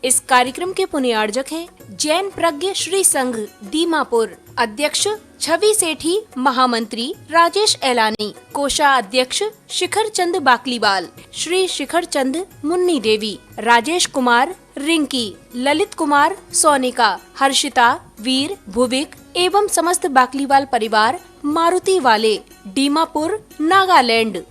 इस कार्यक्रम के पुण्यार्जक हैं जैन प्रज्ञ श्री संघ दीमापुर, अध्यक्ष छवि सेठी, महामंत्री राजेश एलानी, कोषाध्यक्ष शिखर चंद बाकलीवाल, श्री शिखर चंद मुन्नी देवी, राजेश कुमार रिंकी, ललित कुमार सोनिका, हर्षिता, वीर, भुविक एवं समस्त बाकलीवाल परिवार मारुति वाले, दीमापुर, नागालैंड।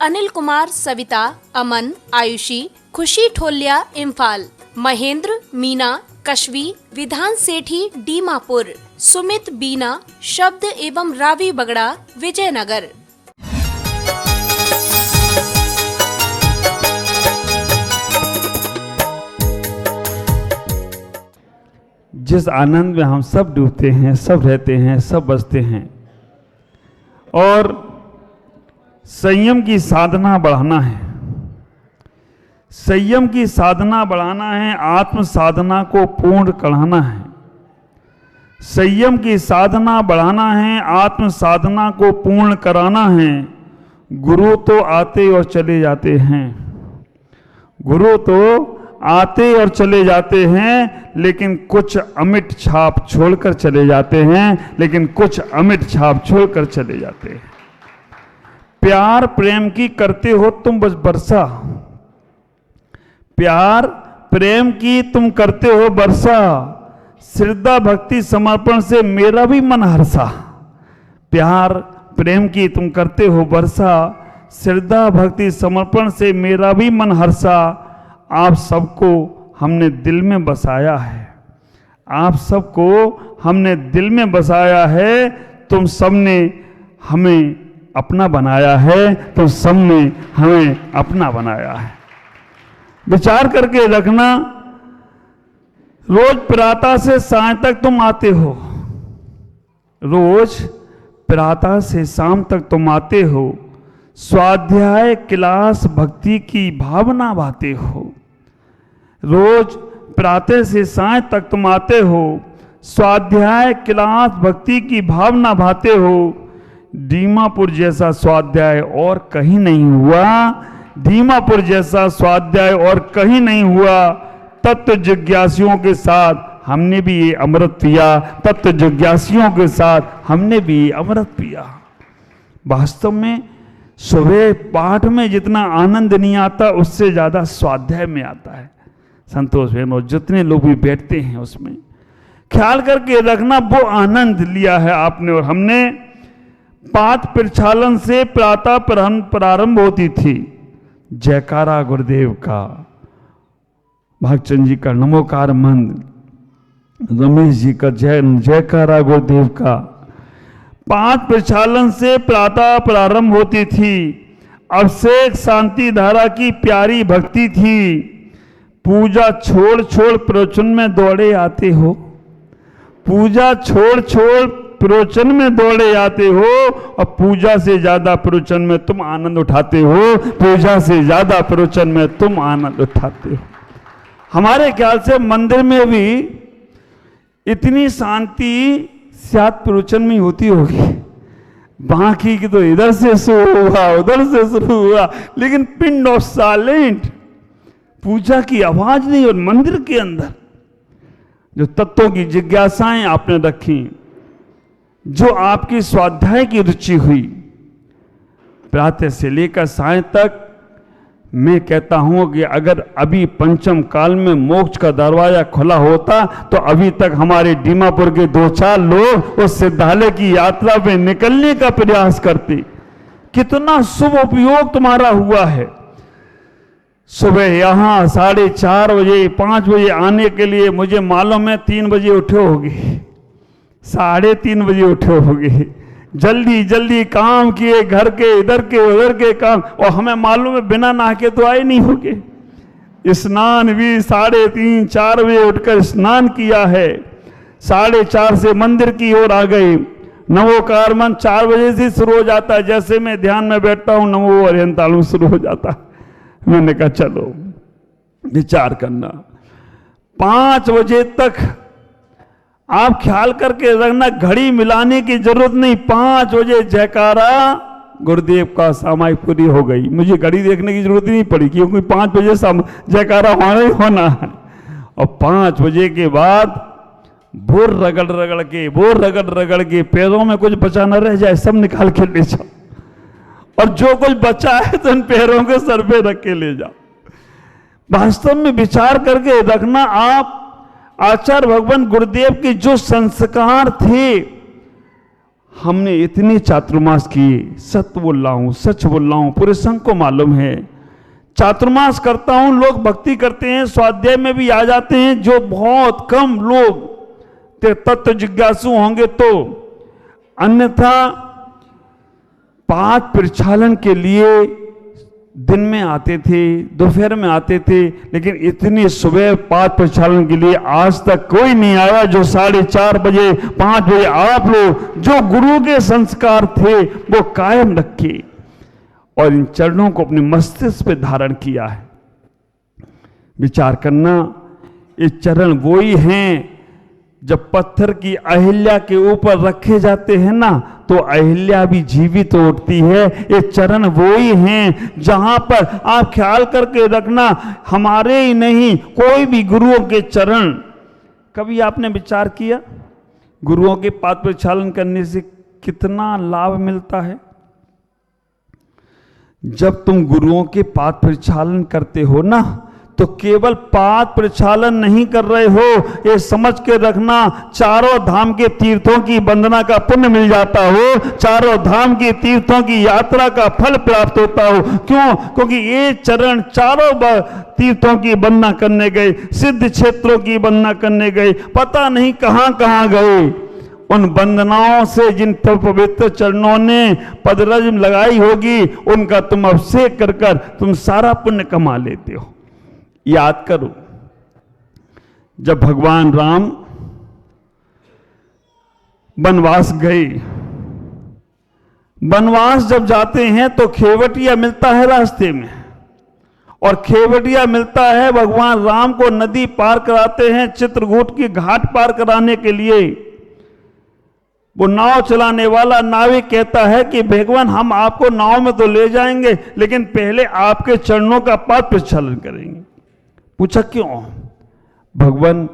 अनिल कुमार, सविता, अमन, आयुषी, खुशी ठोलिया, इम्फाल, महेंद्र, मीना, कशवी, विधान सेठी, दीमापुर, सुमित, बीना, शब्द एवं रावी बगड़ा, विजयनगर। जिस आनंद में हम सब डूबते हैं, सब रहते हैं, सब बसते हैं, और संयम की साधना बढ़ाना है, संयम की साधना बढ़ाना है, आत्म साधना को पूर्ण कराना है, संयम की साधना बढ़ाना है, आत्म साधना को पूर्ण कराना है। गुरु तो आते और चले जाते हैं, गुरु तो आते और चले जाते हैं, लेकिन कुछ अमिट छाप छोड़कर चले जाते हैं, लेकिन कुछ अमिट छाप छोड़कर चले जाते हैं। प्यार प्रेम की करते हो तुम बस बरसा, प्यार प्रेम की तुम करते हो बरसा, श्रद्धा भक्ति समर्पण से मेरा भी मन हर्षा। प्यार प्रेम की तुम करते हो बरसा, श्रद्धा भक्ति समर्पण से मेरा भी मन हर्षा। आप सबको हमने दिल में बसाया है, आप सबको हमने दिल में बसाया है, तुम सबने हमें अपना बनाया है, तुम सबने हमें अपना बनाया है। विचार करके रखना, रोज प्रातः से सांझ तक तुम आते हो, रोज प्रातः से शाम तक तुम आते हो, स्वाध्याय क्लास भक्ति की भावना बाते हो। रोज प्रातः से सांझ तक तुम आते हो, स्वाध्याय क्लास भक्ति की भावना भाते हो। दीमापुर जैसा स्वाध्याय और कहीं नहीं हुआ, दीमापुर जैसा स्वाध्याय और कहीं नहीं हुआ। तत्व जिज्ञासियों के साथ हमने भी ये अमृत पिया, तत्व जिज्ञासियों के साथ हमने भी ये अमृत पिया। वास्तव में सुबह पाठ में जितना आनंद नहीं आता, उससे ज्यादा स्वाध्याय में आता है। संतोष बहनों, जितने लोग भी बैठते हैं उसमें ख्याल करके रखना, वो आनंद लिया है आपने और हमने। पाठ प्रक्षालन से प्रातः प्रारंभ होती थी, जयकारा गुरुदेव का, भागचंद जी का नमोकार मंत्र, रमेश जी का जयकारा गुरुदेव का। पाठ प्रक्षालन से प्रातः प्रारंभ होती थी, अभिषेक शांति धारा की प्यारी भक्ति थी। पूजा छोड़ छोड़ प्रवचन में दौड़े आते हो, पूजा छोड़ छोड़ प्रवचन में दौड़े आते हो, और पूजा से ज्यादा प्रवचन में तुम आनंद उठाते हो, पूजा से ज्यादा प्रवचन में तुम आनंद उठाते हो। हमारे ख्याल से मंदिर में भी इतनी शांति शायद प्रवचन में होती होगी, बाकी की तो इधर से शुरू हुआ उधर से शुरू हुआ, लेकिन पिंड ऑफ साइलेंट, पूजा की आवाज नहीं। और मंदिर के अंदर जो तत्वों की जिज्ञासाएं आपने रखी, जो आपकी स्वाध्याय की रुचि हुई, प्रातः से लेकर सायं तक, मैं कहता हूं कि अगर अभी पंचम काल में मोक्ष का दरवाजा खुला होता तो अभी तक हमारे दीमापुर के 2-4 लोग उस सिद्धालय की यात्रा में निकलने का प्रयास करते। कितना शुभ उपयोग तुम्हारा हुआ है। सुबह यहां 4:30 बजे 5 बजे आने के लिए मुझे मालूम है 3 बजे उठे होगे, 3:30 बजे उठे होगे, जल्दी जल्दी काम किए, घर के इधर के उधर के काम, और हमें मालूम है बिना नहा के तो आए नहीं होगे। स्नान भी 3:30-4 बजे उठकर स्नान किया है, 4:30 से मंदिर की ओर आ गए। नमोकार मंत्र 4 बजे से शुरू हो जाता है, जैसे मैं ध्यान में बैठता हूं नमो अरिहंतालु शुरू हो जाता। मैंने कहा चलो विचार करना, 5 बजे तक आप ख्याल करके रखना, घड़ी मिलाने की जरूरत नहीं, 5 बजे जयकारा गुरुदेव का सामायिक पूरी हो गई। मुझे घड़ी देखने की जरूरत नहीं पड़ी, क्योंकि 5 बजे जयकारा होना ही होना है। और 5 बजे के बाद बोर रगड़ के पैरों में कुछ बचा न रह जाए, सब निकाल के ले जाओ, और जो कुछ बचा है तो इन पैरों के सर पे रख के ले जाओ। वास्तव में विचार करके रखना, आप आचार्य भगवान गुरुदेव के जो संस्कार थे, हमने इतने चातुर्मास किए, सच बोल रहा हूं, पूरे संघ को मालूम है। चातुर्मास करता हूं, लोग भक्ति करते हैं, स्वाध्याय में भी आ जाते हैं, जो बहुत कम लोग तत्व जिज्ञासु होंगे तो, अन्यथा पाठ प्रक्षालन के लिए दिन में आते थे, दोपहर में आते थे, लेकिन इतनी सुबह पाठ प्रक्षालन के लिए आज तक कोई नहीं आया जो 4:30 बजे 5 बजे। आप लोग जो गुरु के संस्कार थे वो कायम रखे और इन चरणों को अपने मस्तिष्क पे धारण किया है। विचार करना, ये चरण वो ही हैं जब पत्थर की अहिल्या के ऊपर रखे जाते हैं ना, तो अहिल्या भी जीवित उठती है। ये चरण वो ही हैं जहां पर आप ख्याल करके रखना, हमारे ही नहीं, कोई भी गुरुओं के चरण, कभी आपने विचार किया गुरुओं के पाद प्रक्षालन करने से कितना लाभ मिलता है? जब तुम गुरुओं के पाद प्रक्षालन करते हो ना, तो केवल पाद प्रक्षालन नहीं कर रहे हो, ये समझ के रखना, चारों धाम के तीर्थों की वंदना का पुण्य मिल जाता हो, चारों धाम के तीर्थों की यात्रा का फल प्राप्त होता हो। क्यों? क्योंकि ये चरण चारों तीर्थों की वंदना करने गए, सिद्ध क्षेत्रों की वंदना करने गए, पता नहीं कहां कहां गए। उन वंदनाओं से जिन पवित्र चरणों ने पदरज लगाई होगी, उनका तुम अभिषेक कर कर तुम सारा पुण्य कमा लेते हो। याद करो, जब भगवान राम वनवास गए, वनवास जब जाते हैं तो खेवटिया मिलता है रास्ते में, और खेवटिया मिलता है, भगवान राम को नदी पार कराते हैं, चित्रकूट की घाट पार कराने के लिए। वो नाव चलाने वाला नाविक कहता है कि भगवान हम आपको नाव में तो ले जाएंगे, लेकिन पहले आपके चरणों का पाद प्रक्षालन करेंगे। पूछा क्यों? भगवान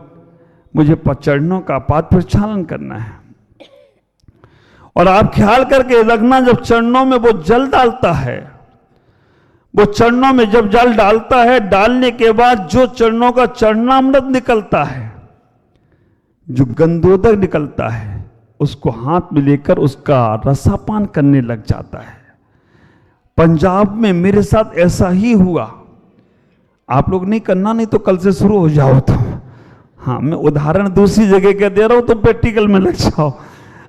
मुझे चरणों का पाद प्रक्षालन करना है। और आप ख्याल करके रखना, जब चरणों में वो जल डालता है, वो चरणों में जब जल डालता है, डालने के बाद जो चरणों का चरणामृत निकलता है, जो गंधोदक निकलता है, उसको हाथ में लेकर उसका रसापान करने लग जाता है। पंजाब में मेरे साथ ऐसा ही हुआ। आप लोग नहीं करना, नहीं तो कल से शुरू हो जाओ तो। हाँ, मैं उदाहरण दूसरी जगह का दे रहा हूं तो प्रैक्टिकल में लग जाओ।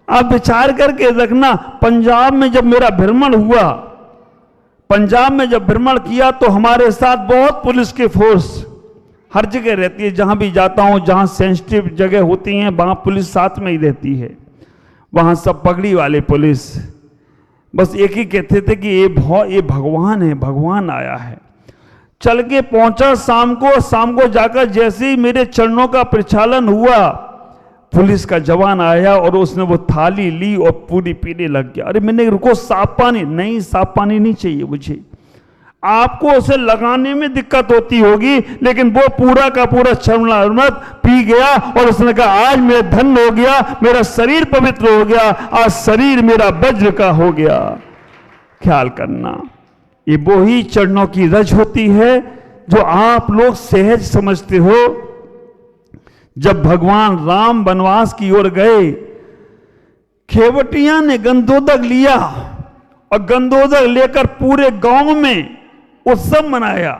आप विचार करके रखना, पंजाब में जब मेरा भ्रमण हुआ, पंजाब में जब भ्रमण किया तो हमारे साथ बहुत पुलिस की फोर्स हर जगह रहती है। जहां भी जाता हूं, जहां सेंसिटिव जगह होती हैं, वहां पुलिस साथ में ही रहती है। वहां सब पगड़ी वाले पुलिस बस एक ही कहते थे कि ये भगवान है, भगवान आया है। चल के पहुंचा शाम को जाकर जैसे ही मेरे चरणों का प्रक्षालन हुआ, पुलिस का जवान आया और उसने वो थाली ली और पूरी पीने लग गया। अरे मैंने रुको, साफ पानी नहीं, साफ पानी नहीं चाहिए मुझे। आपको उसे लगाने में दिक्कत होती होगी, लेकिन वो पूरा का पूरा चरणामृत पी गया और उसने कहा आज मैं धन्य हो गया, मेरा शरीर पवित्र हो गया, आज शरीर मेरा वज्र का हो गया। ख्याल करना, ये वो ही चरणों की रज होती है जो आप लोग सहज समझते हो। जब भगवान राम वनवास की ओर गए, खेवटिया ने गंधोदक लिया और गंधोदक लेकर पूरे गांव में उत्सव मनाया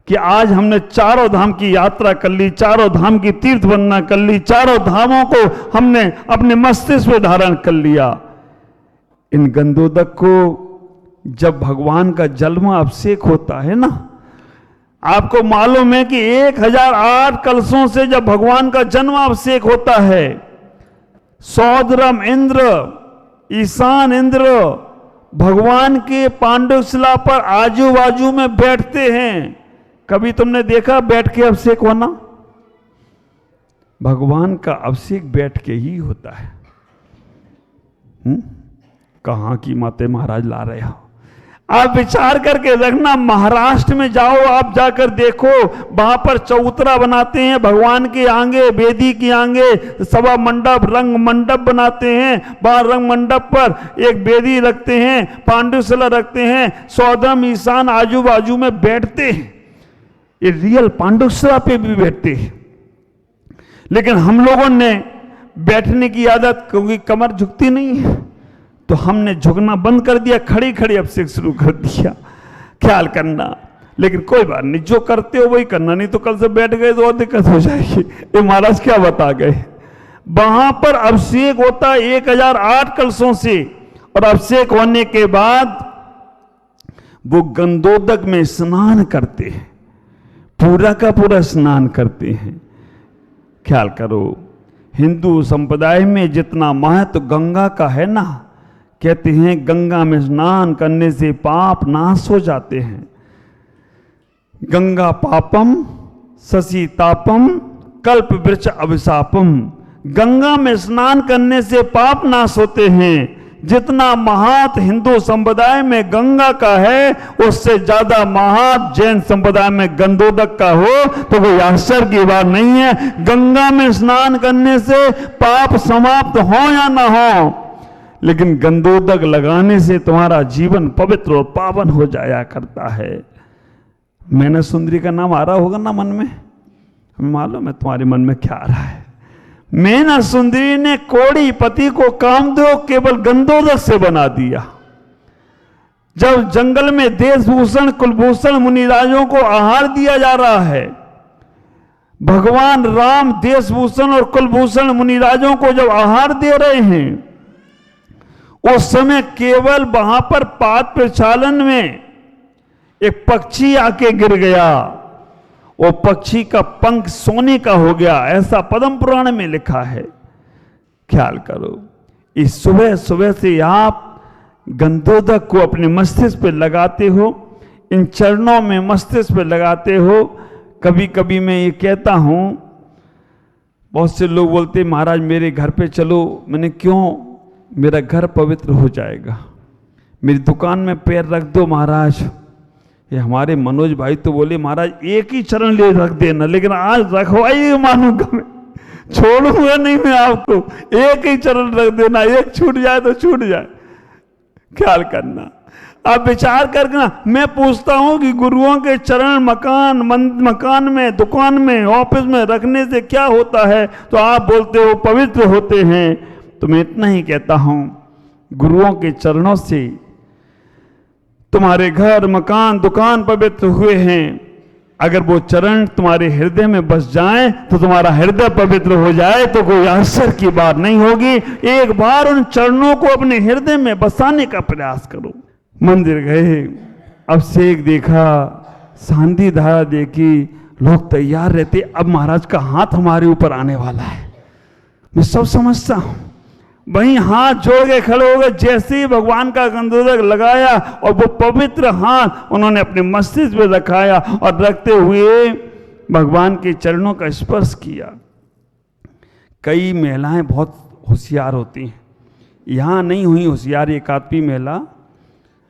कि आज हमने चारों धाम की यात्रा कर ली, चारों धाम की तीर्थ वंदना कर ली, चारों धामों को हमने अपने मस्तिष्क में धारण कर लिया। इन गंधोदक को जब भगवान का जलवा अभिषेक होता है ना, आपको मालूम है कि 1008 कलशों से जब भगवान का जन्माभिषेक होता है, सौदरम इंद्र, ईशान इंद्र भगवान के पांडुशिला पर आजू बाजू में बैठते हैं। कभी तुमने देखा बैठ के अभिषेक होना? भगवान का अभिषेक बैठ के ही होता है। कहां की माते महाराज ला रहे हो? आप विचार करके रखना, महाराष्ट्र में जाओ, आप जाकर देखो, वहां पर चौतरा बनाते हैं भगवान के आगे, वेदी के आगे सभा मंडप, रंग मंडप बनाते हैं। वहां रंग मंडप पर एक वेदी रखते हैं, पांडुशिला रखते हैं, सौदम ईशान आजू बाजू में बैठते हैं। ये रियल पांडुशिला पे भी बैठते हैं। लेकिन हम लोगों ने बैठने की आदत, क्योंकि कमर झुकती नहीं है, तो हमने झुकना बंद कर दिया, खड़ी खड़ी अभिषेक शुरू कर दिया। ख्याल करना, लेकिन कोई बात नहीं, जो करते हो वही करना, नहीं तो कल से बैठ गए तो और दिक्कत हो जाएगी। ये महाराज क्या बता गए। वहां पर अभिषेक होता है 1008 कलशों से, और अभिषेक होने के बाद वो गंधोदक में स्नान करते हैं, पूरा का पूरा स्नान करते हैं। ख्याल करो, हिंदू संप्रदाय में जितना महत्व गंगा का है ना, कहते हैं गंगा में स्नान करने से पाप नाश हो जाते हैं। गंगा पापम शशि तापम कल्प वृक्ष अभिशापम। गंगा में स्नान करने से पाप नाश होते हैं। जितना महत्व हिंदू संप्रदाय में गंगा का है, उससे ज्यादा महत्व जैन संप्रदाय में गंधोदक का हो तो कोई आश्चर्य की बात नहीं है। गंगा में स्नान करने से पाप समाप्त हो या ना हो, लेकिन गंधोदक लगाने से तुम्हारा जीवन पवित्र और पावन हो जाया करता है। मैना सुंदरी का नाम आ रहा होगा ना मन में, हमें मालूम है तुम्हारे मन में क्या आ रहा है। मैना सुंदरी ने कोड़ी पति को कामदेव केवल गंधोदक से बना दिया। जब जंगल में देशभूषण कुलभूषण मुनिराजों को आहार दिया जा रहा है, भगवान राम देशभूषण और कुलभूषण मुनिराजों को जब आहार दे रहे हैं, उस समय केवल वहां पर पाद प्रक्षालन में एक पक्षी आके गिर गया। वो पक्षी का पंख सोने का हो गया, ऐसा पद्म पुराण में लिखा है। ख्याल करो, इस सुबह सुबह से आप गंधोदक को अपने मस्तिष्क पे लगाते हो, इन चरणों में मस्तिष्क पे लगाते हो। कभी कभी मैं ये कहता हूं, बहुत से लोग बोलते महाराज मेरे घर पे चलो। मैंने क्यों? मेरा घर पवित्र हो जाएगा। मेरी दुकान में पैर रख दो महाराज। ये हमारे मनोज भाई तो बोले महाराज एक ही चरण ले रख देना, लेकिन आज रखवाइए मानूंगा मैं, छोड़ूंगा नहीं मैं आपको। एक ही चरण रख देना, एक छूट जाए तो छूट जाए। ख्याल करना, आप विचार करना। मैं पूछता हूं कि गुरुओं के चरण मकान में, दुकान में, ऑफिस में रखने से क्या होता है, तो आप बोलते हो पवित्र होते हैं। तो मैं इतना ही कहता हूं, गुरुओं के चरणों से तुम्हारे घर मकान दुकान पवित्र हुए हैं। अगर वो चरण तुम्हारे हृदय में बस जाएं तो तुम्हारा हृदय पवित्र हो जाए तो कोई आश्चर्य की बात नहीं होगी। एक बार उन चरणों को अपने हृदय में बसाने का प्रयास करो। मंदिर गए, अभिषेक देखा, सांदी धारा देखी, लोग तैयार रहते। अब महाराज का हाथ हमारे ऊपर आने वाला है, मैं सब समझता हूं। वहीं हाथ जोड़ के खड़े हो गए। जैसे ही भगवान का गंधोदक लगाया और वो पवित्र हाथ उन्होंने अपने मस्तिष्क में रखाया और रखते हुए भगवान के चरणों का स्पर्श किया। कई महिलाएं बहुत होशियार होती हैं, यहाँ नहीं हुई होशियार एक आदमी महिला,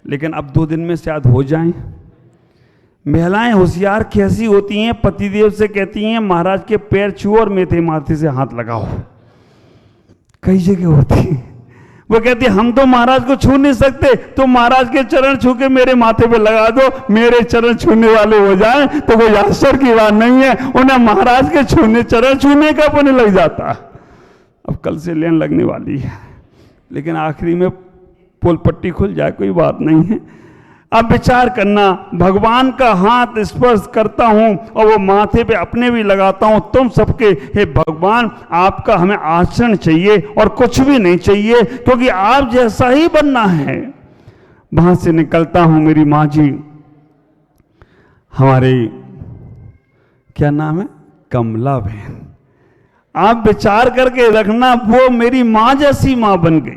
लेकिन अब 2 दिन में शायद हो जाएं। महिलाएं होशियार कैसी होती हैं? पतिदेव से कहती हैं महाराज के पैर छुओ और मेरे माथे से हाथ लगाओ। कई जगह होती है, वो कहती है हम तो महाराज को छू नहीं सकते, तो महाराज के चरण छू के मेरे माथे पे लगा दो, मेरे चरण छूने वाले हो जाए तो कोई आश्चर्य की बात नहीं है। उन्हें महाराज के चरण छूने का पुण्य लग जाता। अब कल से लेन लगने वाली है, लेकिन आखिरी में पोल पट्टी खुल जाए, कोई बात नहीं है। अब विचार करना, भगवान का हाथ स्पर्श करता हूं और वो माथे पे अपने भी लगाता हूं। तुम सबके हे भगवान, आपका हमें आचरण चाहिए और कुछ भी नहीं चाहिए, क्योंकि आप जैसा ही बनना है। वहां से निकलता हूं, मेरी माँ जी, हमारे क्या नाम है, कमला बहन। आप विचार करके रखना, वो मेरी माँ जैसी माँ बन गई।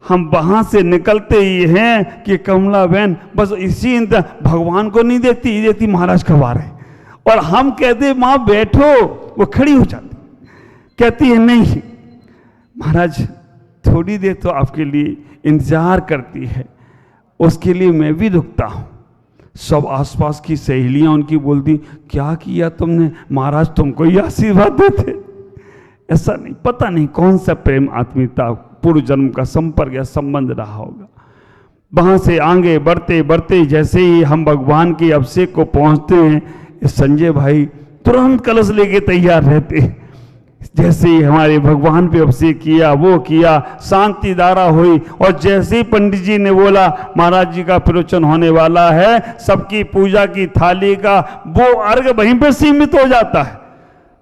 हम वहां से निकलते ही हैं कि कमला बहन बस इसी भगवान को नहीं देखती, ये देखती महाराज कब आ रहे। और हम कहते माँ बैठो, वो खड़ी हो जाती, कहती है नहीं महाराज थोड़ी देर तो आपके लिए इंतजार करती है। उसके लिए मैं भी दुखता हूँ। सब आसपास की सहेलियां उनकी बोलती, क्या किया तुमने महाराज, तुमको ही आशीर्वाद देते। ऐसा नहीं, पता नहीं कौन सा प्रेम आत्मीयता पूर्व जन्म का संपर्क या संबंध रहा होगा। वहां से आगे बढ़ते बढ़ते जैसे ही हम भगवान के अभिषेक को पहुंचते हैं, संजय भाई तुरंत कलश लेके तैयार रहते। जैसे ही हमारे भगवान पे अभिषेक किया, वो किया, शांति धारा हुई, और जैसे ही पंडित जी ने बोला महाराज जी का प्रवचन होने वाला है, सबकी पूजा की थाली का वो अर्घ वहीं पे सीमित हो जाता है।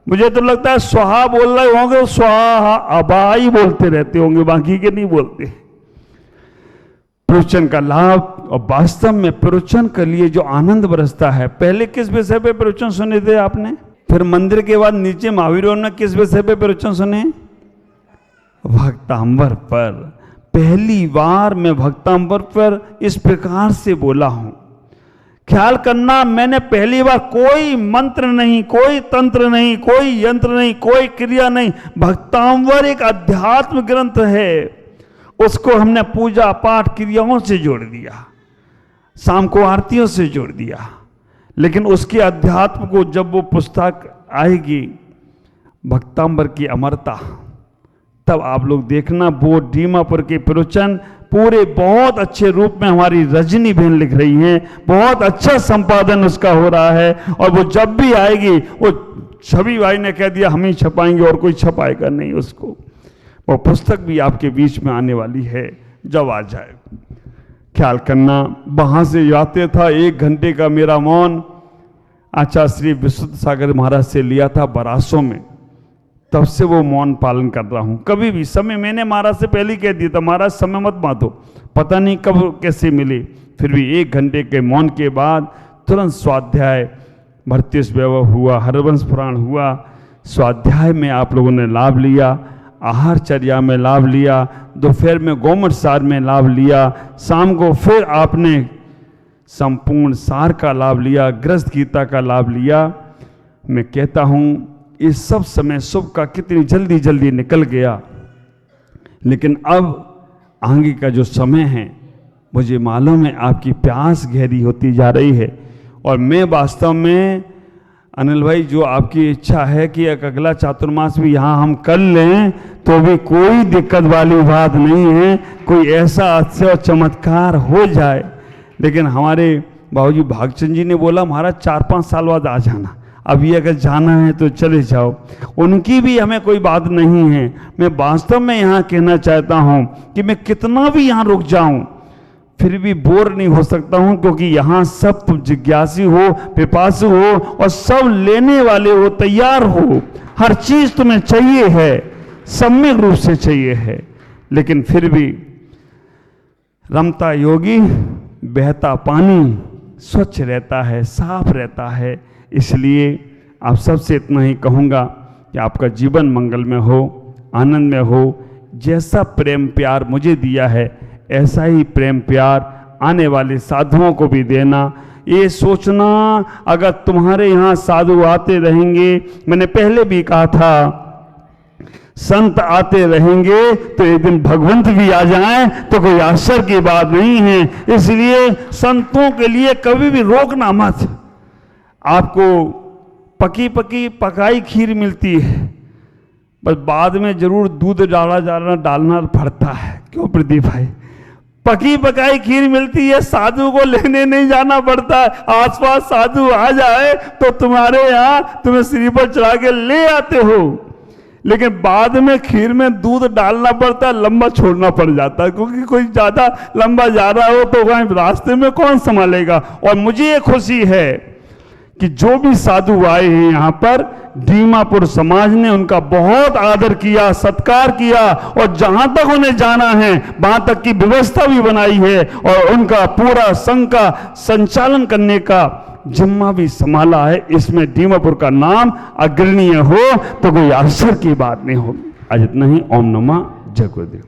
मुझे तो लगता है स्वाहा बोल रहे होंगे, स्वाहा अबा ही बोलते रहते होंगे, बाकी के नहीं बोलते। प्रवचन का लाभ, और वास्तव में प्रवचन के लिए जो आनंद बरसता है। पहले किस विषय पे प्रवचन सुने थे आपने? फिर मंदिर के बाद नीचे महावीर ने किस विषय पे प्रवचन सुने? भक्तांबर पर। पहली बार मैं भक्तांबर पर इस प्रकार से बोला हूं। ख्याल करना, मैंने पहली बार कोई मंत्र नहीं, कोई तंत्र नहीं, कोई यंत्र नहीं, कोई क्रिया नहीं। भक्तांबर एक अध्यात्म ग्रंथ है, उसको हमने पूजा पाठ क्रियाओं से जोड़ दिया, शाम को आरतियों से जोड़ दिया। लेकिन उसके अध्यात्म को जब वो पुस्तक आएगी, भक्तांबर की अमरता, तब आप लोग देखना। वो दीमापुर के प्रवचन पूरे बहुत अच्छे रूप में हमारी रजनी बहन लिख रही हैं, बहुत अच्छा संपादन उसका हो रहा है। और वो जब भी आएगी, वो छवि भाई ने कह दिया हम ही छपाएंगे और कोई छपाएगा नहीं उसको। वो पुस्तक भी आपके बीच में आने वाली है जब आ जाए। ख्याल करना, वहां से जाते था 1 घंटे का मेरा मौन आचार्य श्री विशुद्ध सागर महाराज से लिया था बरासों में, तब से वो मौन पालन कर रहा हूं। कभी भी समय मैंने महाराज से पहले कह दिया था, महाराज समय मत बांधो, पता नहीं कब कैसे मिले। फिर भी 1 घंटे के मौन के बाद तुरंत स्वाध्याय भरतेश वैभव हुआ, हरवंश पुराण हुआ। स्वाध्याय में आप लोगों ने लाभ लिया, आहारचर्या में लाभ लिया, दोपहर में गोमट सार में लाभ लिया, शाम को फिर आपने संपूर्ण सार का लाभ लिया, गृहस्थ गीता का लाभ लिया। मैं कहता हूं इस सब समय शुभ का कितनी जल्दी जल्दी निकल गया। लेकिन अब आगे का जो समय है, मुझे मालूम है आपकी प्यास गहरी होती जा रही है। और मैं वास्तव में अनिल भाई, जो आपकी इच्छा है कि एक अगला चातुर्मास भी यहाँ हम कर लें, तो भी कोई दिक्कत वाली बात नहीं है। कोई ऐसा अक्षय चमत्कार हो जाए। लेकिन हमारे बाबूजी भागचंद जी ने बोला महाराज 4-5 साल बाद आ जाना, अभी अगर जाना है तो चले जाओ। उनकी भी हमें कोई बात नहीं है। मैं वास्तव में यहाँ कहना चाहता हूँ कि मैं कितना भी यहाँ रुक जाऊँ फिर भी बोर नहीं हो सकता हूँ, क्योंकि यहाँ सब तुम जिज्ञासी हो, पिपासु हो, और सब लेने वाले हो, तैयार हो। हर चीज तुम्हें चाहिए है, सम्यक रूप से चाहिए है। लेकिन फिर भी रमता योगी, बहता पानी स्वच्छ रहता है, साफ रहता है। इसलिए आप सबसे इतना ही कहूँगा कि आपका जीवन मंगल में हो, आनंद में हो। जैसा प्रेम प्यार मुझे दिया है, ऐसा ही प्रेम प्यार आने वाले साधुओं को भी देना। ये सोचना अगर तुम्हारे यहाँ साधु आते रहेंगे, मैंने पहले भी कहा था संत आते रहेंगे तो एक दिन भगवंत भी आ जाएं तो कोई आश्चर्य की बात नहीं है। इसलिए संतों के लिए कभी भी रोकना मत। आपको पकी पकी पकाई खीर मिलती है, बस बाद में जरूर दूध डालना पड़ता है। क्यों प्रदीप भाई? पकी पकाई खीर मिलती है, साधु को लेने नहीं जाना पड़ता। आसपास साधु आ जाए तो तुम्हारे यहाँ तुम्हें सिर पर चढ़ा के ले आते हो, लेकिन बाद में खीर में दूध डालना पड़ता है, लंबा छोड़ना पड़ जाता है, क्योंकि कोई ज्यादा लंबा जा रहा हो तो वहां रास्ते में कौन संभालेगा। और मुझे ये खुशी है कि जो भी साधु आए हैं यहाँ पर, दीमापुर समाज ने उनका बहुत आदर किया, सत्कार किया, और जहां तक उन्हें जाना है वहां तक की व्यवस्था भी बनाई है, और उनका पूरा संघ का संचालन करने का जिम्मा भी संभाला है। इसमें दीमापुर का नाम अग्रणीय हो तो कोई आश्चर्य की बात नहीं होगी। आज इतना ही। ओम नमः जय गुरुदेव।